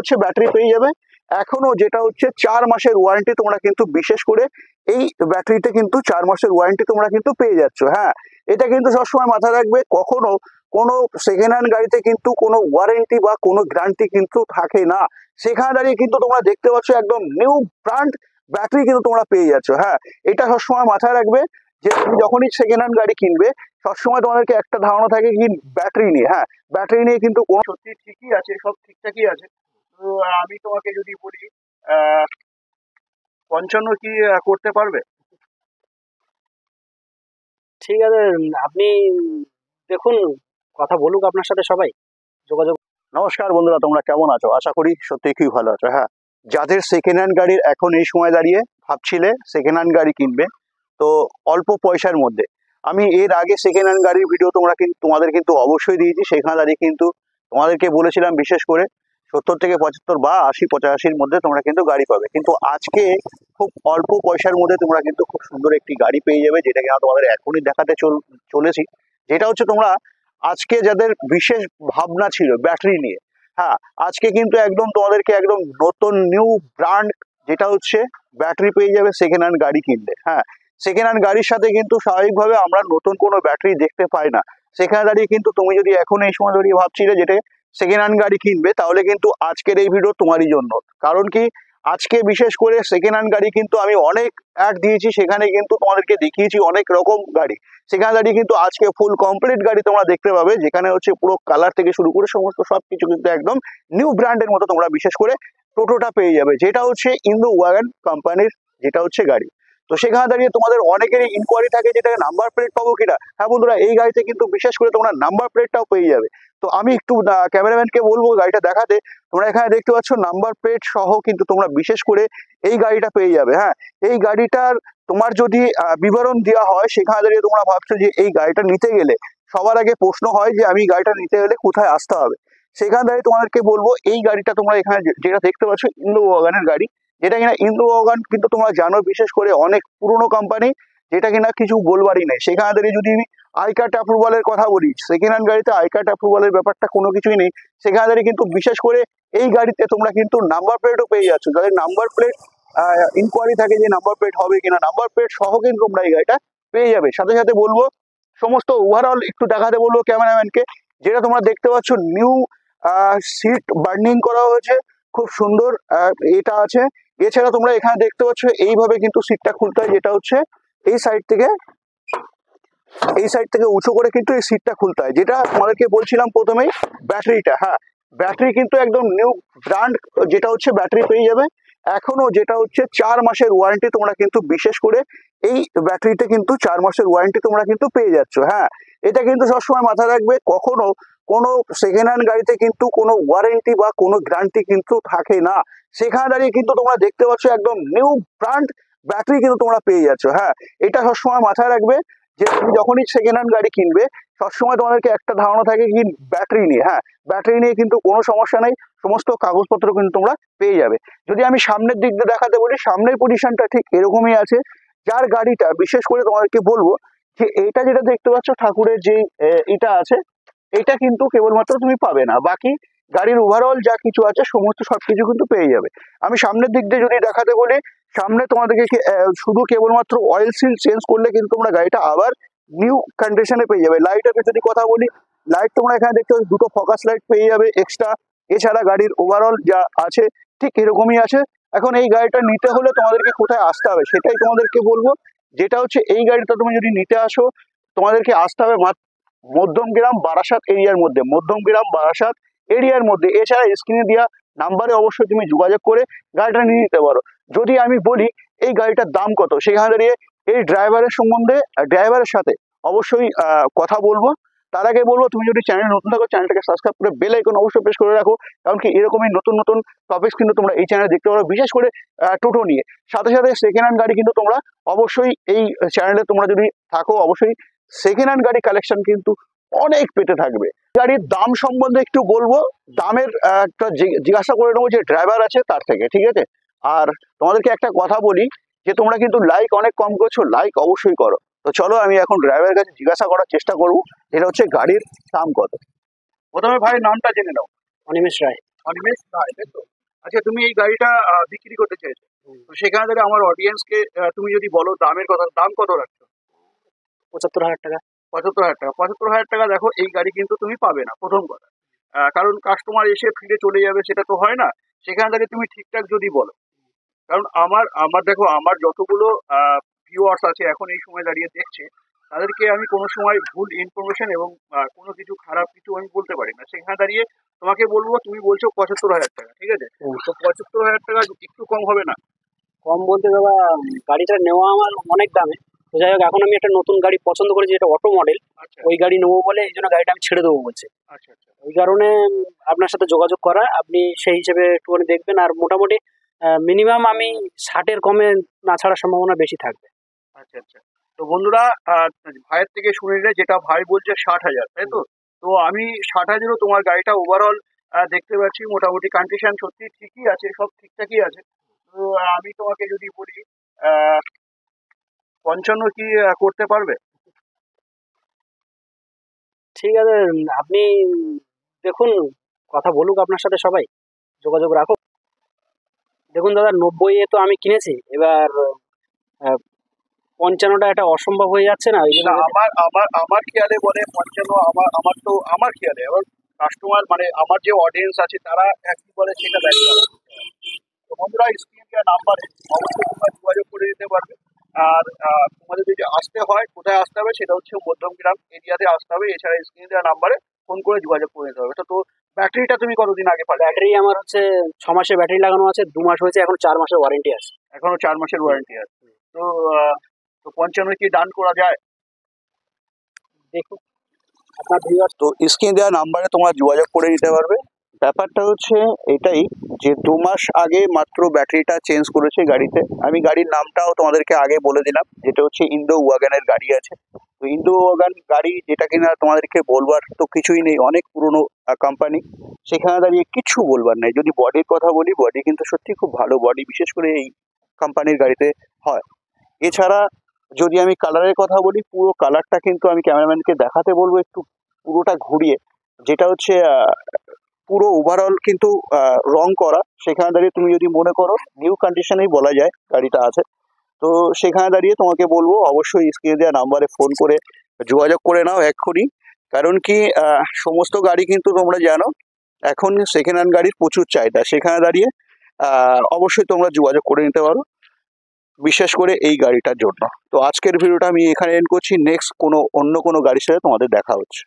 হচ্ছে ব্যাটারি পেয়ে যাবে, এখনো যেটা হচ্ছে 4 মাসের ওয়ারেন্টি তোমরা কিন্তু বিশেষ করে এই ব্যাটারিতে কিন্তু 4 মাসের ওয়ারেন্টি তোমরা কিন্তু পেয়ে যাচ্ছ। হ্যাঁ, এটা কিন্তু সবসময় মাথায় রাখবে, কখনো কোনো সেকেন্ড হ্যান্ড গাড়িতে কিন্তু কোনো ওয়ারেন্টি বা কোনো গ্যারান্টি কিন্তু থাকে না। সেখানে দাঁড়িয়ে কিন্তু তোমরা দেখতে পাচ্ছ একদম নিউ ব্র্যান্ড ব্যাটারি কিন্তু তোমরা পেয়ে যাচ্ছ। হ্যাঁ, এটা সবসময় মাথায় রাখবে যে তুমি যখনই সেকেন্ড হ্যান্ড গাড়ি কিনবে সবসময় তোমাদেরকে একটা ধারণা থাকে কি ব্যাটারি নিয়ে। হ্যাঁ, ব্যাটারি নিয়ে কিন্তু কোনো সত্যি ঠিকই আছে, সব ঠিকঠাকই আছে। তো আমি তোমাকে যদি বলি 55 কি করতে পারবে? ঠিক আছে, আপনি দেখুন, কথা বলুক আপনার সাথে সবাই, যোগাযোগ। নমস্কার বন্ধুরা, তোমরা কেমন আছো? আশা করি সত্যি খুবই ভালো আছো। হ্যাঁ, যাদের সেকেন্ড হ্যান্ড গাড়ির এখন এই সময় দাঁড়িয়ে ভাবছিলে সেকেন্ড হ্যান্ড গাড়ি কিনবে, তো অল্প পয়সার মধ্যে, আমি এর আগে সেকেন্ড হ্যান্ড গাড়ির ভিডিও তোমাদের কিন্তু অবশ্যই দিয়েছি। সেখানে দাঁড়িয়ে কিন্তু তোমাদেরকে বলেছিলাম বিশেষ করে 70 থেকে 75 বা 80 85-র মধ্যে তোমরা কিন্তু গাড়ি পাবে। কিন্তু আজকে খুব অল্প পয়সার মধ্যে তোমরা কিন্তু খুব সুন্দর একটি গাড়ি পেয়ে যাবে, যেটাকে আমি তোমাদের এখনই দেখাতে চলেছি। যেটা হচ্ছে তোমরা আজকে যাদের বিশেষ ভাবনা ছিল ব্যাটারি নিয়ে, হ্যাঁ, আজকে কিন্তু একদম তোমাদেরকে একদম নতুন নিউ ব্র্যান্ড যেটা হচ্ছে ব্যাটারি পেয়ে যাবে সেকেন্ড হ্যান্ড গাড়ি কিনলে। হ্যাঁ, সেকেন্ড হ্যান্ড গাড়ির সাথে কিন্তু স্বাভাবিকভাবে আমরা নতুন কোনো ব্যাটারি দেখতে পাই না। সেখানে দাঁড়িয়ে কিন্তু তুমি যদি এখন এই সময় দাঁড়িয়ে ভাবছিলে যেটা সেকেন্ড হ্যান্ড গাড়ি কিনবে, তাহলে কিন্তু আজকের এই ভিডিও তোমারই জন্য। কারণ কি, আজকে বিশেষ করে সেকেন্ড হ্যান্ড গাড়ি কিন্তু আমি অনেক অ্যাড দিয়েছি, সেখানে কিন্তু তোমাদেরকে দেখিয়েছি অনেক রকম গাড়ি। সেখানে দাঁড়িয়ে কিন্তু আজকে ফুল কমপ্লিট গাড়ি তোমরা দেখতে পাবে, যেখানে হচ্ছে পুরো কালার থেকে শুরু করে সমস্ত সবকিছু কিন্তু একদম নিউ ব্র্যান্ডের মতো তোমরা বিশেষ করে টোটোটা পেয়ে যাবে, যেটা হচ্ছে ইন্দো ওয়াগন কোম্পানির যেটা হচ্ছে গাড়ি। তো সেখানে দাঁড়িয়ে তোমাদের অনেকেরই ইনকোয়ারি থাকে যেটা নাম্বার প্লেট পাবো কিনা। হ্যাঁ বন্ধুরা, এই গাড়িতে কিন্তু বিশেষ করে তোমরা নাম্বার প্লেটটাও পেয়ে যাবে। তো আমি একটু ক্যামেরাম্যানকে বলবো গাড়িটা দেখাতে। তোমরা এখানে দেখতে পাচ্ছ নাম্বার প্লেট সহ কিন্তু তোমরা বিশেষ করে এই গাড়িটা পেয়ে যাবে। হ্যাঁ, এই গাড়িটার তোমার যদি বিবরণ দেওয়া হয়, সেখানে দাঁড়িয়ে তোমরা ভাবছো যে এই গাড়িটা নিতে গেলে সবার আগে প্রশ্ন হয় যে আমি গাড়িটা নিতে গেলে কোথায় আসতে হবে। সেখানে দাঁড়িয়ে তোমাদেরকে বলবো এই গাড়িটা তোমরা এখানে যেটা দেখতে পাচ্ছ ইন্দো ওয়াগনের গাড়ি, যেটা কিনা ইন্দো ওয়াগন কিন্তু তোমরা জানো বিশেষ করে অনেক পুরনো কোম্পানি, যেটা কিনা কিছু বলবারই নেই। সেখানে দাঁড়িয়ে যদি আমি আই কার্ড অ্যাপ্রুভালের কথা বলি, সেকেন্ড হ্যান্ড গাড়িতে আই কার্ড অ্যাপ্রুভালের ব্যাপারটা কোনো কিছুই নেই। সেখানে দাঁড়িয়ে কিন্তু বিশেষ করে এই গাড়িতে তোমরা কিন্তু নাম্বার প্লেটও পেয়ে যাচ্ছ। যাদের নাম্বার প্লেট ইনকোয়ারি থাকে যে নাম্বার প্লেট হবে কিনা, নাম্বার প্লেট সহ কিন্তু তোমরা এই গাড়িটা পেয়ে যাবে। সাথে সাথে বলবো সমস্ত ওভারঅল একটু দেখাতে বলবো ক্যামেরাম্যানকে, যেটা তোমরা দেখতে পাচ্ছ নিউ সিট বার্নিং করা হয়েছে, খুব সুন্দর এটা আছে। এছাড়া তোমরা এখানে দেখতে পাচ্ছ এইভাবে কিন্তু সিটটা খুলতে হয়, যেটা হচ্ছে এই সাইড থেকে উঁচু করে কিন্তু এই সিটটা খুলতে হয়। যেটা তোমাদেরকে বলছিলাম প্রথমেই ব্যাটারিটা, হ্যাঁ, ব্যাটারি কিন্তু একদম নিউ ব্র্যান্ড যেটা হচ্ছে ব্যাটারি পেয়ে যাবে, এখনো যেটা হচ্ছে 4 মাসের ওয়ারেন্টি তোমরা কিন্তু বিশেষ করে এই ব্যাটারিতে কিন্তু 4 মাসের ওয়ারেন্টি তোমরা কিন্তু পেয়ে যাচ্ছ। হ্যাঁ, এটা কিন্তু সবসময় মাথায় রাখবে, কখনো কোনো সেকেন্ড হ্যান্ড গাড়িতে কিন্তু কোনো ওয়ারেন্টি বা কোনো গ্যারান্টি কিন্তু থাকে না। সেখানে দাঁড়িয়ে কিন্তু তোমরা দেখতে পাচ্ছ একদম নিউ ব্র্যান্ড ব্যাটারি কিন্তু তোমরা পেয়ে যাচ্ছ। হ্যাঁ, এটা সবসময় মাথায় রাখবে যে তুমি যখনই সেকেন্ড হ্যান্ড গাড়ি কিনবে সবসময় তোমাদেরকে একটা ধারণা থাকে কি ব্যাটারি নিয়ে। হ্যাঁ, ব্যাটারি নিয়ে কিন্তু কোনো সমস্যা নেই, সমস্ত কাগজপত্র কিন্তু তোমরা পেয়ে যাবে। যদি আমি সামনের দিক দিয়ে দেখাতে বলি, সামনের পজিশনটা ঠিক এরকমই আছে। যার গাড়িটা বিশেষ করে তোমাদেরকে বলবো যে এটা যেটা দেখতে পাচ্ছ ঠাকুরের যে এটা আছে, এটা কিন্তু কেবলমাত্র তুমি পাবে না, বাকি গাড়ির ওভারঅল যা কিছু আছে সমস্ত সবকিছু কিন্তু পেয়ে যাবে। আমি সামনের দিক দিয়ে যদি দেখাতে বলি, সামনে তোমাদেরকে শুধু কেবলমাত্র অয়েল সিল চেঞ্জ করলে কিন্তু তোমরা গাড়িটা আবার নিউ কন্ডিশনে পেয়ে যাবে। লাইটের যদি কথা বলি, লাইট তোমরা এখানে দেখতে পাচ্ছ দুটো ফোকাস লাইট পেয়ে যাবে এক্সট্রা। এছাড়া গাড়ির ওভারঅল যা আছে ঠিক এরকমই আছে। এখন এই গাড়িটা নিতে হলে তোমাদেরকে কোথায় আসতে হবে সেটাই তোমাদেরকে বলবো। যেটা হচ্ছে এই গাড়িটা তুমি যদি নিতে আসো, তোমাদেরকে আসতে হবে মধ্যমগ্রাম বারাসাত এরিয়ার মধ্যে, মধ্যমগ্রাম বারাসাত এরিয়ার মধ্যে। এছাড়া স্ক্রিনে দেওয়া নাম্বারে অবশ্যই তুমি যোগাযোগ করে গাড়িটা নিয়ে নিতে পারো। যদি আমি বলি এই গাড়িটার দাম কত, সেখানে দাঁড়িয়ে এই ড্রাইভারের সম্বন্ধে ড্রাইভারের সাথে অবশ্যই কথা বলবো। তার আগে বলবো তুমি যদি চ্যানেল নতুন থাকো চ্যানেলটাকে সাবস্ক্রাইব করে বেল আইকন অবশ্যই প্রেস করে রাখো, কারণ কি এরকমই নতুন নতুন টপিকস কিন্তু তোমরা এই চ্যানেলে দেখতে পারো, বিশেষ করে টোটো নিয়ে। সাথে সাথে সেকেন্ড হ্যান্ড গাড়ি কিন্তু তোমরা অবশ্যই এই চ্যানেলে তোমরা যদি থাকো অবশ্যই সেকেন্ড হ্যান্ড গাড়ি কালেকশন কিন্তু অনেক পেতে থাকবে। গাড়ির দাম সম্বন্ধে একটু বলবো, দামের একটা জিজ্ঞাসা করে নেবো যে ড্রাইভার আছে তার থেকে, ঠিক আছে? আর তোমাদেরকে একটা কথা বলি যে তোমরা কিন্তু লাইক অনেক কম করছো, লাইক অবশ্যই করো। তো চলো আমি এখন ড্রাইভারের কাছে জিজ্ঞাসা করার চেষ্টা করবো যেটা হচ্ছে গাড়ির দাম কত। প্রথমে ভাই নামটা জেনে নাও। অনিমেষ রায়। অনিমেষ রায়, তাই তো? আচ্ছা, তুমি এই গাড়িটা বিক্রি করতে চাইছো, তো সেখানে দাঁড়িয়ে আমার অডিয়েন্সকে তুমি যদি বলো দামের কথা, দাম কত রাখছো? 75,000 টাকা। 75,000 টাকা। 75,000 টাকা দেখো, এই গাড়ি কিন্তু তুমি পাবে না, প্রথম কথা। কারণ কাস্টমার এসে ফিরে চলে যাবে, সেটা তো হয় না। সেখানে দাঁড়িয়ে তুমি ঠিকঠাক যদি বলো, কারণ আমার আমার দেখো, আমার যতগুলো ভিউয়ার্স আছে এখন এই সময় দাঁড়িয়ে দেখছে, তাদেরকে আমি কোনো সময় ভুল ইনফরমেশন এবং কোনো কিছু খারাপ কিছু আমি বলতে পারি না। সেখানে দাঁড়িয়ে তোমাকে বলবো, তুমি বলছো 75,000 টাকা, ঠিক আছে? হুম। তো 75,000 টাকা একটু কম হবে না? কম বলতে দাদা, গাড়িটা নেওয়া আমার অনেক দামে। তো যাই হোক, এখন আমি একটা নতুন গাড়ি পছন্দ করেছি, যেটা অটো মডেল। আচ্ছা ওই গাড়ি নেবো বলে এই জন্য গাড়িটা আমি ছেড়ে দেবো বলছি। আচ্ছা আচ্ছা ওই কারণে আপনার সাথে যোগাযোগ করা, আপনি সেই হিসেবে একটুখানি দেখবেন। আর মোটামুটি মিনিমাম আমি 60-এর কমে না ছাড়ার সম্ভাবনা বেশি থাকবে। আচ্ছা আচ্ছা। তো বন্ধুরা, ভাইয়ের থেকে শুনে নিলে, যেটা ভাই বলছে 60,000, তাই তো? তো আমি 60,000ও তোমার গাড়িটা ওভারঅল দেখতে পাচ্ছি মোটামুটি কন্ডিশন সত্যি ঠিকই আছে, সব ঠিকঠাকই আছে। তো আমি তোমাকে যদি বলি, 55 কি করতে পারবে? ঠিক আছে, আপনি দেখুন, কথা বলুক আপনার সাথে সবাই, যোগাযোগ রাখো। দেখুন দাদা, 90-এ তো আমি কিনেছি, এবার 55টা এটা অসম্ভব হয়ে যাচ্ছে না, ওই জন্য না, আমার আমার আমার খেয়ালে বলে 55। আমার খেয়ালে, এবার কাস্টমার মানে আমার যে অডিয়েন্স আছে তারা কি বলে সেটা দেখা। তো বন্ধুরা, স্ক্রিন দেওয়া নাম্বারে অবশ্যই তোমরা যোগাযোগ করে দিতে পারবে। আর তোমাদের যদি আসতে হয়, কোথায় আসতে হবে সেটা হচ্ছে মধ্যমগ্রাম এরিয়াতে আসতে হবে। এছাড়া স্ক্রিন দেওয়া নাম্বারে ফোন করে যোগাযোগ করে নিতে হবে। তো ব্যাটারিটা তুমি কতদিন আগে পাবে? ব্যাটারি আমার হচ্ছে 6 মাসের ব্যাটারি লাগানো আছে, 2 মাস হয়েছে, এখন 4 মাসের ওয়ারেন্টি আছে। এখনো 4 মাসের ওয়ারেন্টি আছে। তো আহ, তো 55 কি ডান করা যায়? দেখুন, আপনার ভিউয়ার। তো স্ক্রিনে দেওয়া নাম্বারে তোমরা যোগাযোগ করে নিতে পারবে। ব্যাপারটা হচ্ছে এটাই, যে 2 মাস আগে মাত্র ব্যাটারিটা চেঞ্জ করেছে গাড়িতে। আমি গাড়ির নামটাও তোমাদেরকে আগে বলে দিলাম, যেটা হচ্ছে ইন্দো ওয়াগানের গাড়ি আছে। তো ইন্দো ওয়াগান গাড়ি, যেটা কিনা তোমাদেরকে বলবার তো কিছুই নেই, অনেক পুরনো কোম্পানি। সেখানে দাঁড়িয়ে কিছু বলবার নেই। যদি বডির কথা বলি, বডি কিন্তু সত্যি খুব ভালো বডি, বিশেষ করে এই কোম্পানির গাড়িতে হয়। এছাড়া যদি আমি কালারের কথা বলি, পুরো কালারটা কিন্তু আমি ক্যামেরাম্যানকে দেখাতে বলবো একটু পুরোটা ঘুরিয়ে, যেটা হচ্ছে পুরো ওভারঅল কিন্তু রং করা। সেখানে দাঁড়িয়ে তুমি যদি মনে করো নিউ কন্ডিশনেই বলা যায় গাড়িটা আছে, তো সেখানে দাঁড়িয়ে তোমাকে বলবো অবশ্যই স্ক্রিনে দেওয়া নাম্বারে ফোন করে যোগাযোগ করে নাও এক্ষুনি। কারণ কি, সমস্ত গাড়ি কিন্তু তোমরা জানো এখন সেকেন্ড হ্যান্ড গাড়ির প্রচুর চাহিদা। সেখানে দাঁড়িয়ে অবশ্যই তোমরা যোগাযোগ করে নিতে পারো, বিশেষ করে এই গাড়িটার জন্য। তো আজকের ভিডিওটা আমি এখানে এন্ড করছি। নেক্সট অন্য কোনো গাড়ির সাথে তোমাদের দেখা হচ্ছে।